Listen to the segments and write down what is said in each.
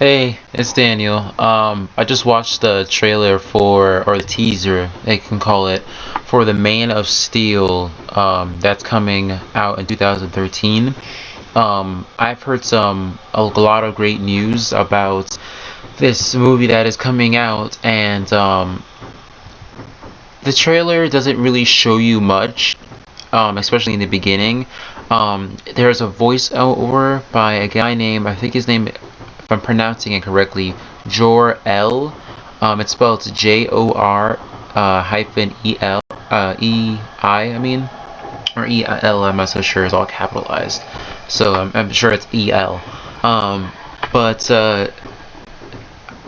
Hey, it's Daniel. I just watched the trailer or the teaser, they can call it, for the Man of Steel, that's coming out in 2013. I've heard a lot of great news about this movie that is coming out, and the trailer doesn't really show you much, especially in the beginning. There's a voiceover by a guy named, I think his name, if I'm pronouncing it correctly, Jor L. It's spelled Jor hyphen I mean, or EL. I'm not so sure. It's all capitalized, so I'm sure it's EL. But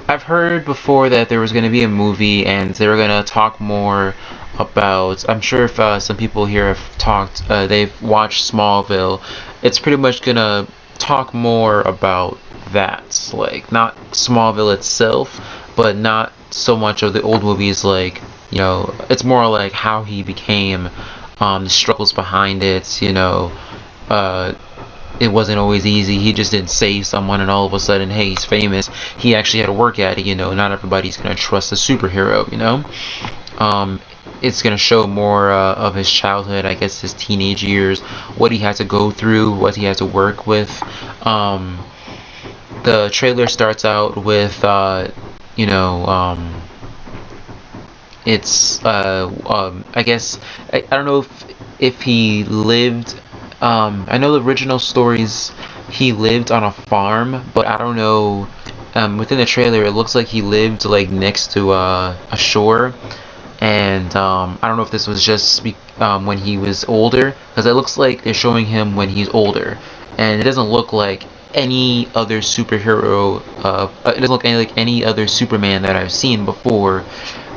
I've heard before that there was going to be a movie and they were going to talk more about. I'm sure if some people here have talked, they've watched Smallville. It's pretty much going to talk more about that. Like, not Smallville itself, but not so much of the old movies. Like, it's more like how he became, the struggles behind it, it wasn't always easy. He just didn't save someone and all of a sudden, hey, he's famous. He actually had to work at it, Not everybody's going to trust a superhero. It's going to show more of his childhood, I guess his teenage years, what he had to go through, what he had to work with. The trailer starts out with, I guess, I don't know if he lived. I know the original stories, he lived on a farm, but I don't know. Within the trailer, it looks like he lived like next to a shore, and I don't know if this was just when he was older, because it looks like they're showing him when he's older, and it doesn't look like any other superhero. It doesn't look like any other Superman that I've seen before.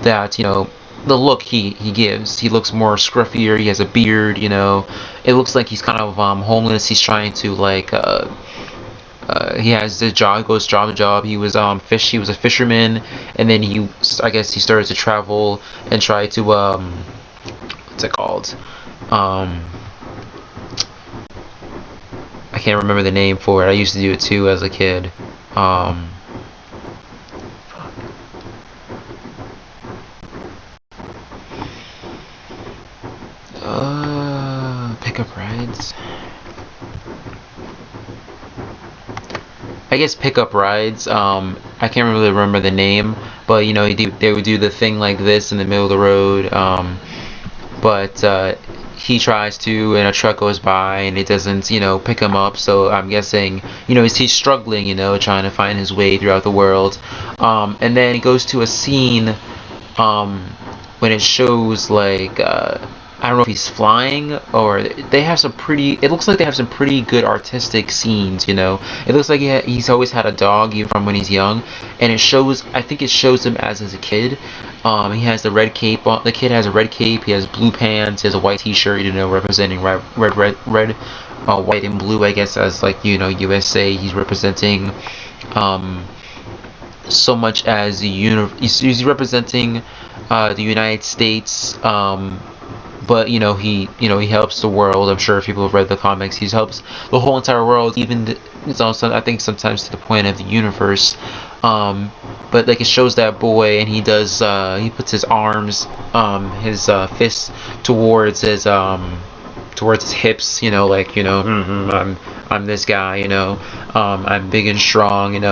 That the look he gives. He looks more scruffier. He has a beard. It looks like he's kind of homeless. He's trying to he has the job, goes job to job. He was He was a fisherman, and then I guess he started to travel and try to what's it called? I can't remember the name for it. I used to do it too as a kid. Pickup rides. I guess pickup rides. I can't really remember the name, but they would do the thing like this in the middle of the road. But he tries to, and a truck goes by, and it doesn't, pick him up. So I'm guessing, he's struggling, trying to find his way throughout the world. And then it goes to a scene, when it shows like. I don't know if he's flying or they have some pretty. It looks like they have some pretty good artistic scenes. It looks like he's always had a dog even from when he's young, and it shows. I think it shows him as a kid. He has the red cape on. The kid has a red cape. He has blue pants. He has a white T-shirt. Representing red, white and blue. I guess as USA. He's representing so much as he's representing the United States. But he helps the world. I'm sure if people have read the comics, he helps the whole entire world, even I think sometimes to the point of the universe. But like it shows that boy, and he does. He puts his arms, his fists towards his hips. I'm this guy. I'm big and strong. And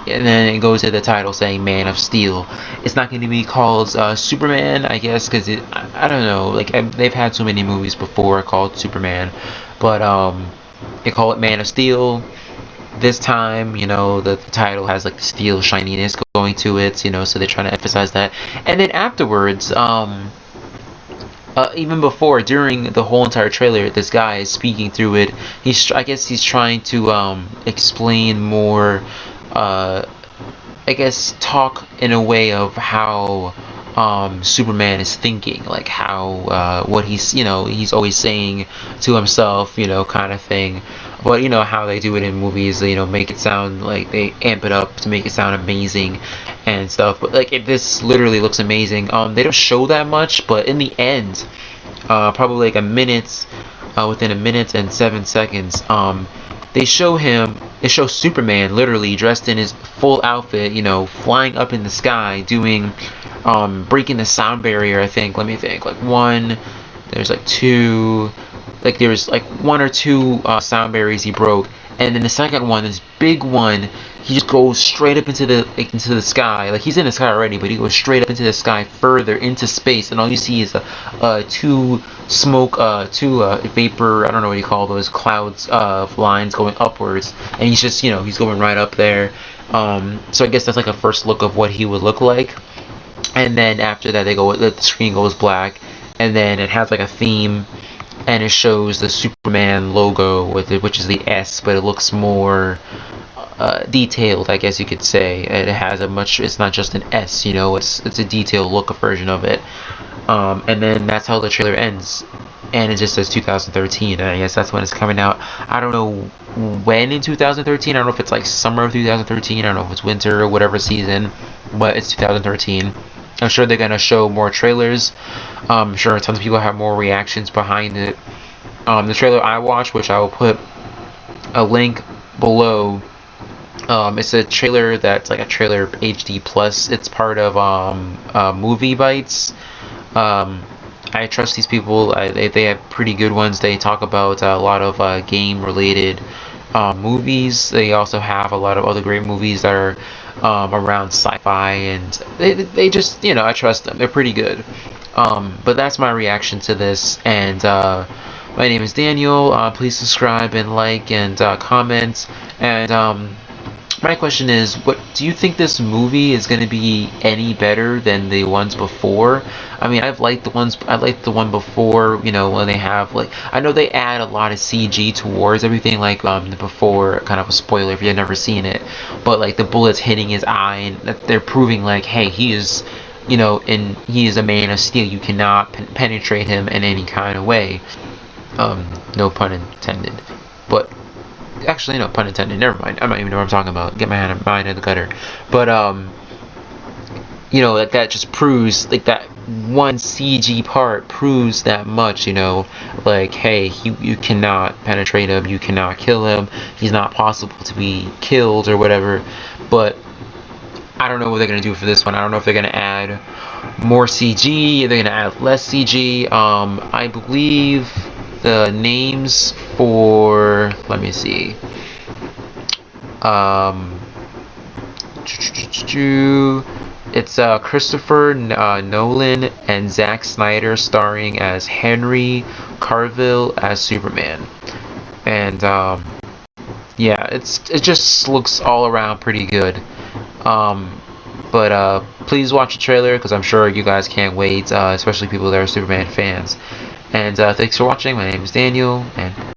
then it goes to the title saying "Man of Steel." It's not going to be called Superman, I guess, because I don't know. Like they've had so many movies before called Superman, but they call it Man of Steel. This time, the title has like the steel shininess going to it. So they're trying to emphasize that. And then afterwards, even before, during the whole entire trailer, this guy is speaking through it. I guess he's trying to explain more. I guess talk in a way of how Superman is thinking, like how what he's always saying to himself, kind of thing. But how they do it in movies, make it sound like they amp it up to make it sound amazing and stuff. But like this literally looks amazing. They don't show that much, but in the end, probably like within a minute and 7 seconds, they show him it shows Superman literally dressed in his full outfit, flying up in the sky, doing, breaking the sound barrier. I think. Let me think. Like one, there's like two, like there's like one or two sound barriers he broke, and then the second one, this big one, he just goes straight up into the sky. Like he's in the sky already, but he goes straight up into the sky, further into space, and all you see is two smoke, two vapor. I don't know what you call those clouds of lines going upwards, and he's just he's going right up there. So I guess that's like a first look of what he would look like, and then after that the screen goes black, and then it has like a theme, and it shows the Superman logo with it, which is the S, but it looks more detailed, I guess you could say. It has it's not just an S, it's a detailed look version of it. And then that's how the trailer ends, and it just says 2013, and I guess that's when it's coming out. I don't know when in 2013. I don't know if it's like summer of 2013. I don't know if it's winter or whatever season, but it's 2013. I'm sure they're gonna show more trailers. I'm sure tons of people have more reactions behind it. The trailer I watched, which I will put a link below, it's a trailer that's like a trailer HD plus. It's part of Movie Bites. I trust these people. They have pretty good ones. They talk about a lot of game related movies. They also have a lot of other great movies that are around sci-fi, and they just I trust them. They're pretty good. But that's my reaction to this, and my name is Daniel. Please subscribe and like and comment. And my question is, what do you think this movie is going to be any better than the ones before? I mean, I liked the one before, when they have like, I know they add a lot of CG towards everything, like before, kind of a spoiler if you've never seen it, but like the bullets hitting his eye, and they're proving like, hey, he is, and he is a man of steel. You cannot penetrate him in any kind of way. No pun intended, but. Actually, no pun intended. Never mind. I don't even know what I'm talking about. Get my mind in the gutter. But like that just proves, like that one CG part proves that much. Like, hey, you cannot penetrate him. You cannot kill him. He's not possible to be killed or whatever. But I don't know what they're gonna do for this one. I don't know if they're gonna add more CG. They're gonna add less CG. I believe the names for, let me see, it's Christopher Nolan and Zack Snyder starring as Henry Cavill as Superman, and yeah, it just looks all around pretty good. But please watch the trailer, because I'm sure you guys can't wait, especially people that are Superman fans. And thanks for watching. My name is Daniel, and